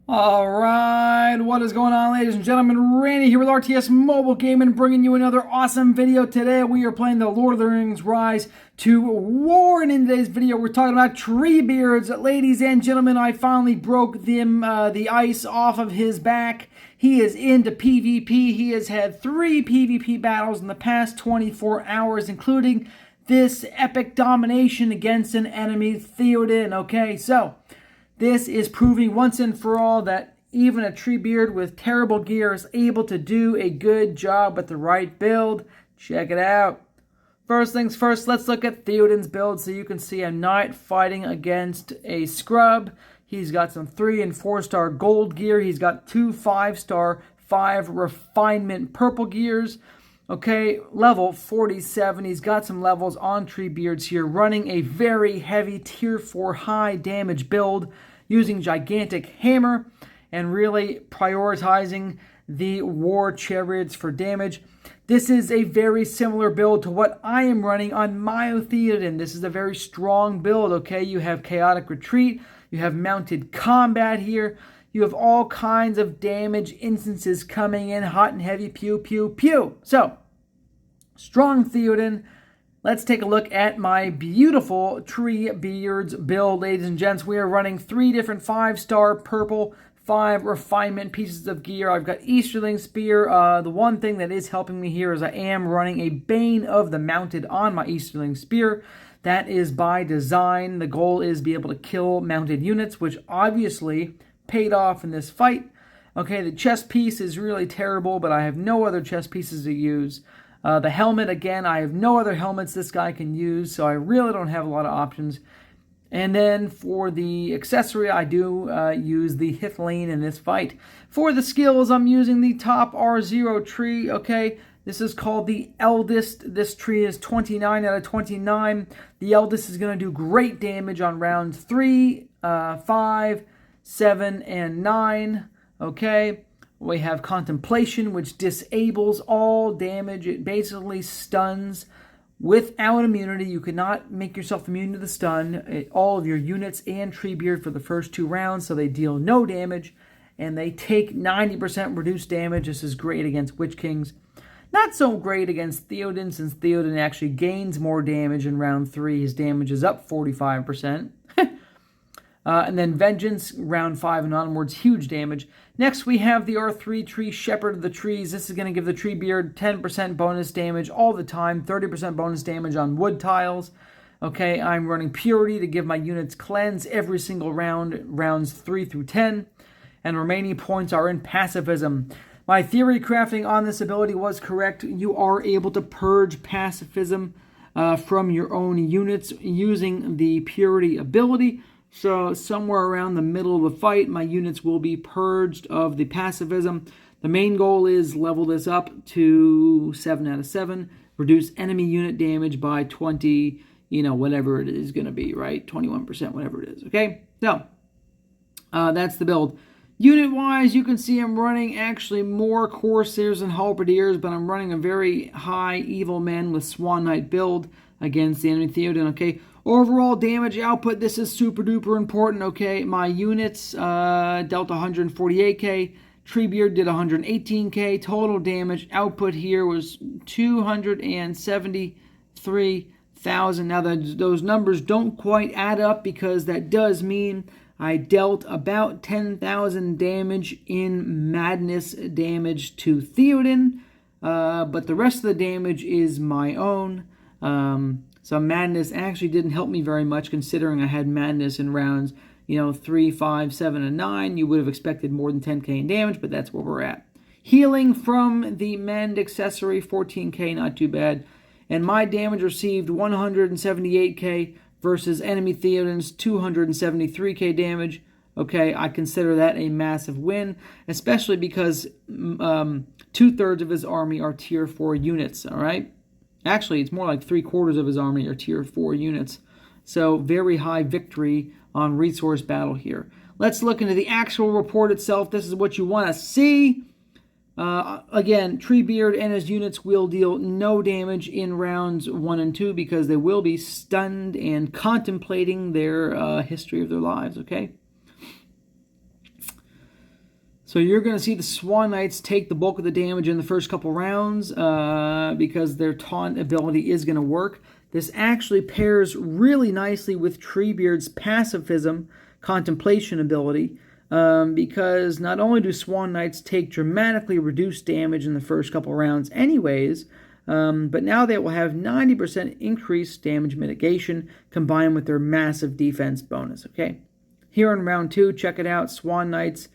All right, what is going on, ladies and gentlemen? Randy here with RTS Mobile Gaming, bringing you another awesome video. Today we are playing the Lord of the Rings Rise to War, and in today's video we're talking about Treebeards. Ladies and gentlemen, I finally broke the ice off of his back. He is into PvP. He has had 3 PvP battles in the past 24 hours, including this epic domination against an enemy, Theoden. Okay, so this is proving once and for all that even a Treebeard with terrible gear is able to do a good job with the right build. Check it out. First things first, let's look at Theoden's build so you can see a knight fighting against a scrub. He's got some 3 and 4 star gold gear. He's got 2 5-star 5 refinement purple gears. Okay, level 47. He's got some levels on Treebeards here, running a very heavy tier 4 high damage build using gigantic hammer and really prioritizing the war chariots for damage. This is a very similar build to what I am running on my Theoden. This is a very strong build, okay? You have chaotic retreat, you have mounted combat here, you have all kinds of damage instances coming in, hot and heavy, pew, pew, pew. So, strong Theoden. Let's take a look at my beautiful Treebeards build, ladies and gents. We are running 3 different 5-star purple 5 refinement pieces of gear. I've got Easterling Spear. The one thing that is helping me here is I am running a Bane of the Mounted on my Easterling Spear. That is by design. The goal is to be able to kill mounted units, which obviously paid off in this fight. Okay, the chest piece is really terrible, but I have no other chest pieces to use. The helmet, again, I have no other helmets this guy can use, so I really don't have a lot of options. And then for the accessory, I do use the Hithlane in this fight. For the skills, I'm using the top R0 tree, okay? This is called the Eldest. This tree is 29 out of 29. The Eldest is going to do great damage on rounds 3, 5, 7, and 9, okay? We have Contemplation, which disables all damage. It basically stuns without immunity. You cannot make yourself immune to the stun. All of your units and Treebeard for the first 2 rounds, so they deal no damage, and they take 90% reduced damage. This is great against Witch Kings. Not so great against Theoden, since Theoden actually gains more damage in round 3. His damage is up 45%. And then Vengeance, round 5 and onwards, huge damage. Next, we have the R3 tree, Shepherd of the Trees. This is going to give the Treebeard 10% bonus damage all the time, 30% bonus damage on wood tiles. Okay, I'm running Purity to give my units cleanse every single round, rounds 3 through 10. And remaining points are in Pacifism. My theory crafting on this ability was correct. You are able to purge Pacifism from your own units using the Purity ability. So somewhere around the middle of the fight, my units will be purged of the pacifism. The main goal is level this up to 7 out of 7. Reduce enemy unit damage by 20, whatever it is going to be, right? 21%, whatever it is, okay? So, that's the build. Unit-wise, you can see I'm running actually more Corsairs and Halberdiers, but I'm running a very high Evil Men with Swan Knight build against the enemy Theoden, okay? Overall damage output, this is super duper important, okay? My units dealt 148k, Treebeard did 118k, total damage output here was 273,000. Now those numbers don't quite add up, because that does mean I dealt about 10,000 damage in madness damage to Theoden, but the rest of the damage is my own. So madness actually didn't help me very much, considering I had madness in rounds, 3, 5, 7, and 9. You would have expected more than 10k in damage, but that's where we're at. Healing from the Mend accessory, 14k, not too bad. And my damage received 178k versus enemy Theoden's 273k damage. Okay, I consider that a massive win, especially because 2/3 of his army are tier 4 units, all right? Actually, it's more like 3/4 of his army are tier 4 units. So, very high victory on resource battle here. Let's look into the actual report itself. This is what you want to see. Again, Treebeard and his units will deal no damage in rounds 1 and 2, because they will be stunned and contemplating their history of their lives, okay? So you're going to see the Swan Knights take the bulk of the damage in the first couple rounds because their taunt ability is going to work. This actually pairs really nicely with Treebeard's pacifism contemplation ability because not only do Swan Knights take dramatically reduced damage in the first couple rounds anyways, but now they will have 90% increased damage mitigation combined with their massive defense bonus. Okay, here in round 2, check it out, Swan Knights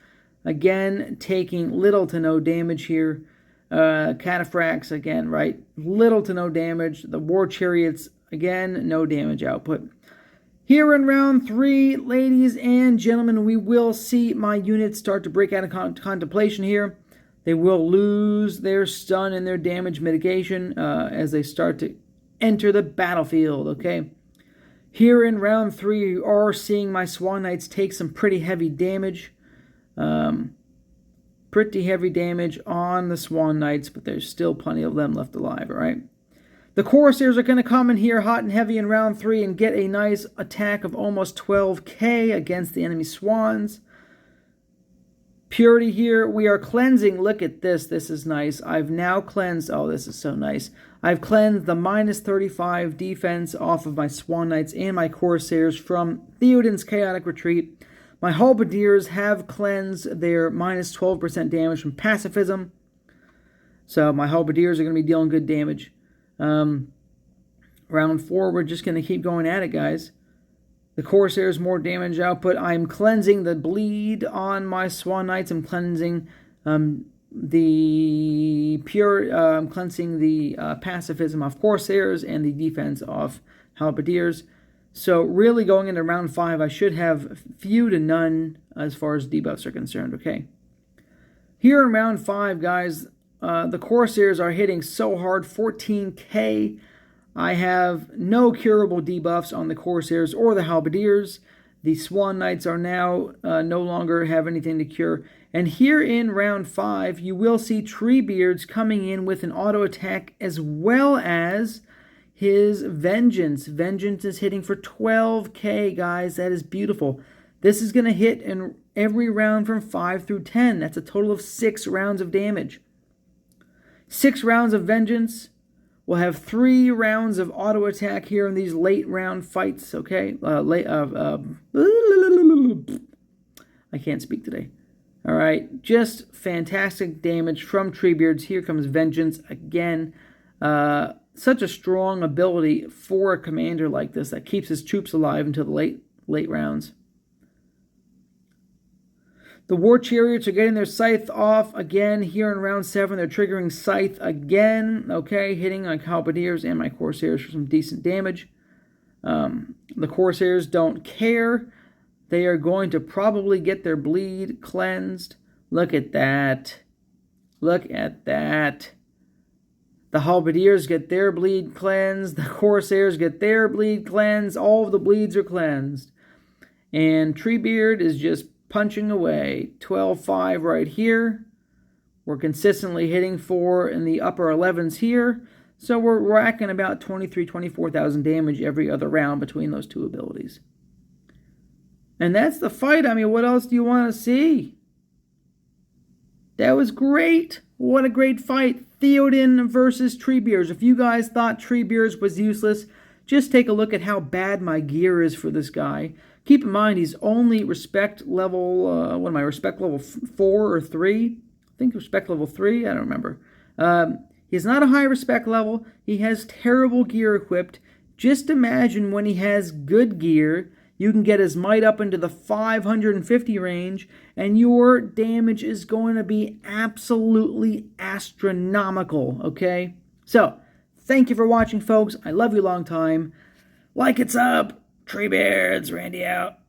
again taking little to no damage here. Cataphracts again, right? Little to no damage. The War Chariots, again, no damage output. Here in round 3, ladies and gentlemen, we will see my units start to break out of contemplation here. They will lose their stun and their damage mitigation as they start to enter the battlefield, okay? Here in round 3, you are seeing my Swan Knights take some pretty heavy damage. Pretty heavy damage on the Swan Knights, but there's still plenty of them left alive, all right? The Corsairs are going to come in here hot and heavy in round 3 and get a nice attack of almost 12k against the enemy Swans. Purity here, we are cleansing. Look at this. This is nice. I've now cleansed. Oh, this is so nice. I've cleansed the minus 35 defense off of my Swan Knights and my Corsairs from Theoden's Chaotic Retreat. My Halberdiers have cleansed their minus 12% damage from pacifism. So my Halberdiers are going to be dealing good damage. Round 4, we're just going to keep going at it, guys. The Corsairs, more damage output. I'm cleansing the bleed on my Swan Knights. I'm cleansing the pacifism of Corsairs and the defense of Halberdiers. So really going into round 5, I should have few to none as far as debuffs are concerned, okay? Here in round 5, guys, the Corsairs are hitting so hard, 14k. I have no curable debuffs on the Corsairs or the Halberdiers. The Swan Knights are now no longer have anything to cure. And here in round 5, you will see Treebeards coming in with an auto attack as well as his Vengeance. Vengeance is hitting for 12k, guys. That is beautiful. This is going to hit in every round from 5 through 10. That's a total of 6 rounds of damage. 6 rounds of Vengeance. We'll have 3 rounds of auto attack here in these late round fights, okay? I can't speak today. All right, just fantastic damage from Treebeards. Here comes Vengeance again. Such a strong ability for a commander like this that keeps his troops alive until the late rounds. The War Chariots are getting their Scythe off again here in round 7. They're triggering Scythe again, okay, hitting my Halberdiers and my Corsairs for some decent damage. The Corsairs don't care. They are going to probably get their bleed cleansed. Look at that. Look at that. The Halberdiers get their bleed cleansed. The Corsairs get their bleed cleansed. All of the bleeds are cleansed. And Treebeard is just punching away. 12-5 right here. We're consistently hitting 4 in the upper 11s here. So we're racking about 24,000 damage every other round between those two abilities. And that's the fight. I mean, what else do you want to see? That was great. What a great fight. Theoden versus Treebeards. If you guys thought Treebeards was useless, just take a look at how bad my gear is for this guy. Keep in mind, he's only respect level, what am I, respect level 4 or 3? I think respect level 3, I don't remember. He's not a high respect level. He has terrible gear equipped. Just imagine when he has good gear, you can get his might up into the 550 range, and your damage is going to be absolutely astronomical, okay? So, thank you for watching, folks. I love you long time. Like it's up. Treebeards, Randy out.